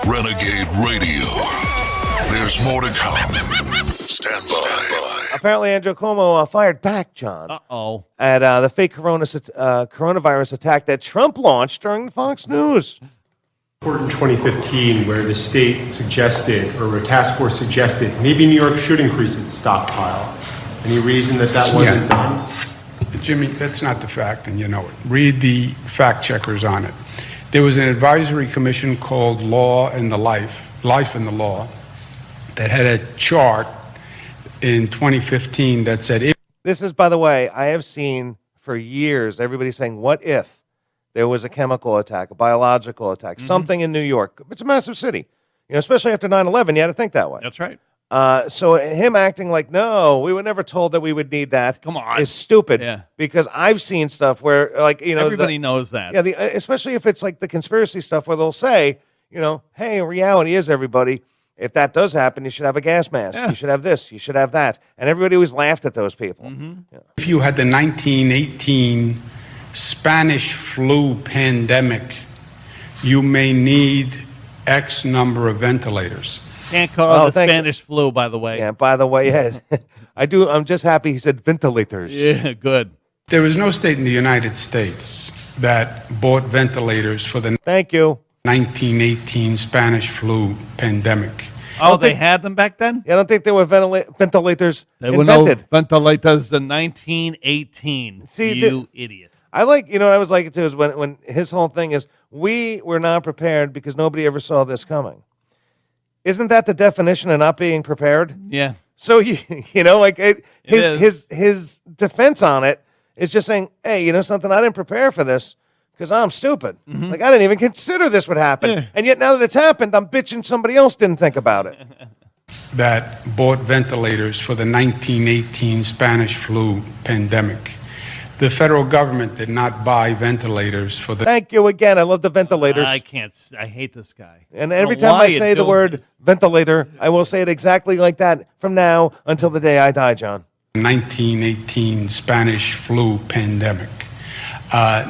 Renegade Radio. There's more to come. Stand by. Apparently, Andrew Cuomo fired back, John. At the fake coronavirus attack that Trump launched during Fox News. Report in 2015 where the state suggested, or a task force suggested, maybe New York should increase its stockpile. Any reason that wasn't done? Jimmy, that's not the fact, and you know it. Read the fact checkers on it. There was an advisory commission called Life and the Law, that had a chart in 2015 that said... This is, by the way, I have seen for years everybody saying, what if there was a chemical attack, a biological attack, something in New York? It's a massive city. Especially after 9/11, you had to think that way. That's right. So him acting like, no, we were never told that we would need that. Come on. Is stupid. Yeah. Because I've seen stuff where, everybody knows that. Yeah, especially if it's like the conspiracy stuff where they'll say, hey, reality is, everybody, if that does happen, you should have a gas mask. Yeah. You should have this. You should have that. And everybody always laughed at those people. Mm-hmm. Yeah. If you had the 1918 Spanish flu pandemic, you may need X number of ventilators. Can't call it the Spanish flu, by the way. Yeah, by the way, yeah. I'm just happy he said ventilators. Yeah, good. There is no state in the United States that bought ventilators for the 1918 Spanish flu pandemic. Oh, they had them back then? Yeah, I don't think there were ventilators There were invented. no ventilators in 1918. See, you idiot. I like, what I was like it too is when his whole thing is, we were not prepared because nobody ever saw this coming. Isn't that the definition of not being prepared? Yeah. So his defense on it is just saying, hey, something, I didn't prepare for this because I'm stupid. Mm-hmm. Like I didn't even consider this would happen, and yet now that it's happened, I'm bitching somebody else didn't think about it. That bought ventilators for the 1918 Spanish flu pandemic. The federal government did not buy ventilators for the... Thank you again. I love the ventilators. I hate this guy. And every time I say the word ventilator, I will say it exactly like that from now until the day I die, John. 1918 Spanish flu pandemic.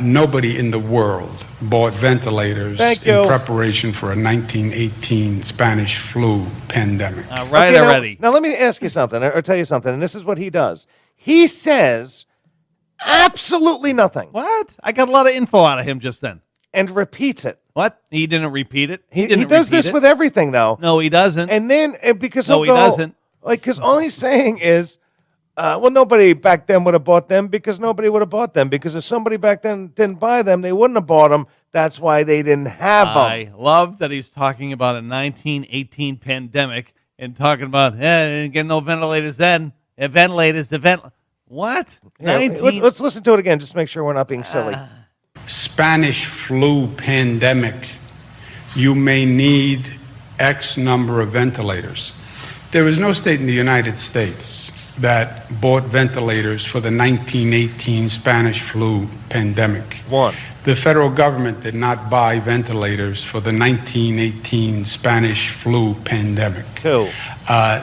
Nobody in the world bought ventilators in preparation for a 1918 Spanish flu pandemic. Right already. Now, let me ask you something, or tell you something, and this is what he does. He says... absolutely nothing. What? I got a lot of info out of him just then. And repeats it. What? He didn't repeat it? He does this with everything, though. No, he doesn't. And then, because he doesn't. Because all he's saying is, nobody back then would have bought them because nobody would have bought them. Because if somebody back then didn't buy them, they wouldn't have bought them. That's why they didn't have them. I love that he's talking about a 1918 pandemic and talking about, didn't get no ventilators then. What? Let's listen to it again, just to make sure we're not being silly. Spanish flu pandemic. You may need X number of ventilators. There is no state in the United States that bought ventilators for the 1918 Spanish flu pandemic. One. The federal government did not buy ventilators for the 1918 Spanish flu pandemic. Two.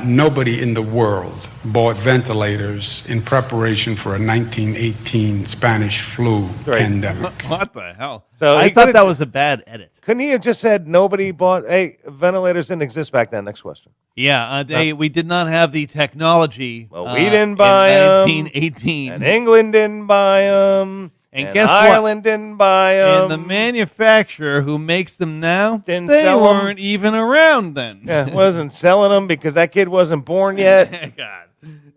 Nobody in the world bought ventilators in preparation for a 1918 Spanish flu pandemic. What the hell? So I thought that was a bad edit. Couldn't he have just said nobody bought, ventilators didn't exist back then? Next question. Yeah, we did not have the technology. Well, we didn't buy them. 1918. And England didn't buy them. And guess Ireland what? didn't buy them. And the manufacturer who makes them now, Didn't they sell 'em. weren't even around then. Yeah, wasn't selling them because that kid wasn't born yet. God.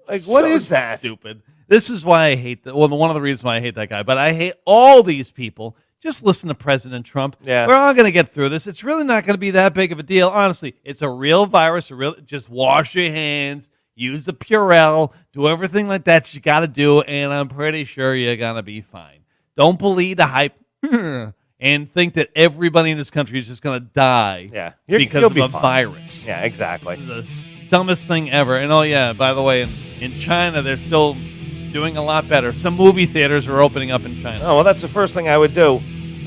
Like, what is that? Stupid. This is why I hate one of the reasons why I hate that guy. But I hate all these people. Just listen to President Trump. Yeah. We're all going to get through this. It's really not going to be that big of a deal. Honestly, it's a real virus. Just wash your hands. Use the Purell. Do everything like that you got to do. And I'm pretty sure you're going to be fine. Don't believe the hype and think that everybody in this country is just going to die because of a virus. Yeah, exactly. This is the dumbest thing ever. And by the way, in China, they're still doing a lot better. Some movie theaters are opening up in China. Oh, well, that's the first thing I would do.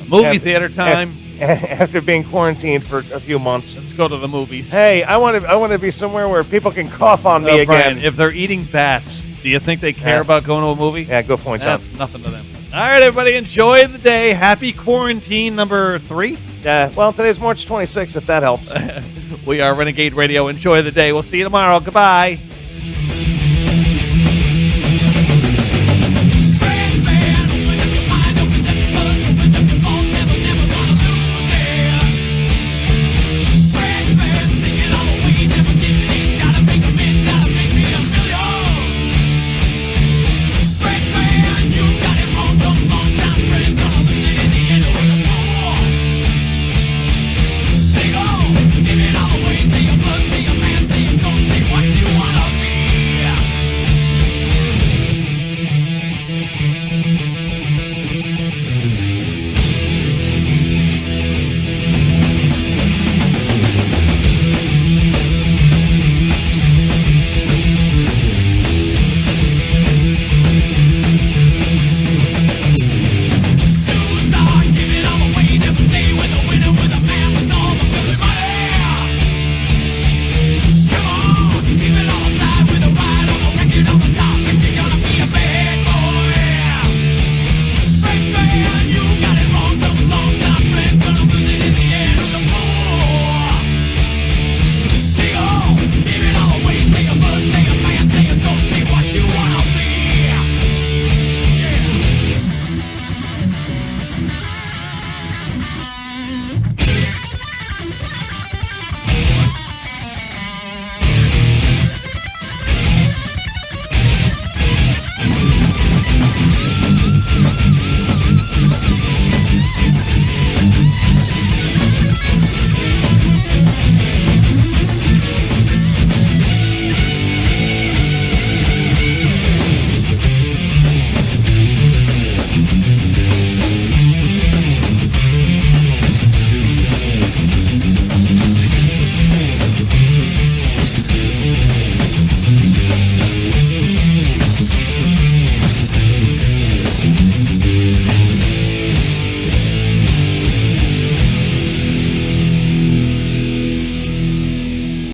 Movie theater time. After being quarantined for a few months. Let's go to the movies. Hey, I want to be somewhere where people can cough on me Brian, again. if they're eating bats, do you think they care about going to a movie? Yeah, good point, John. That's nothing to them. All right, everybody, enjoy the day. Happy quarantine number 3. Yeah, well, today's March 26th, if that helps. We are Renegade Radio. Enjoy the day. We'll see you tomorrow. Goodbye.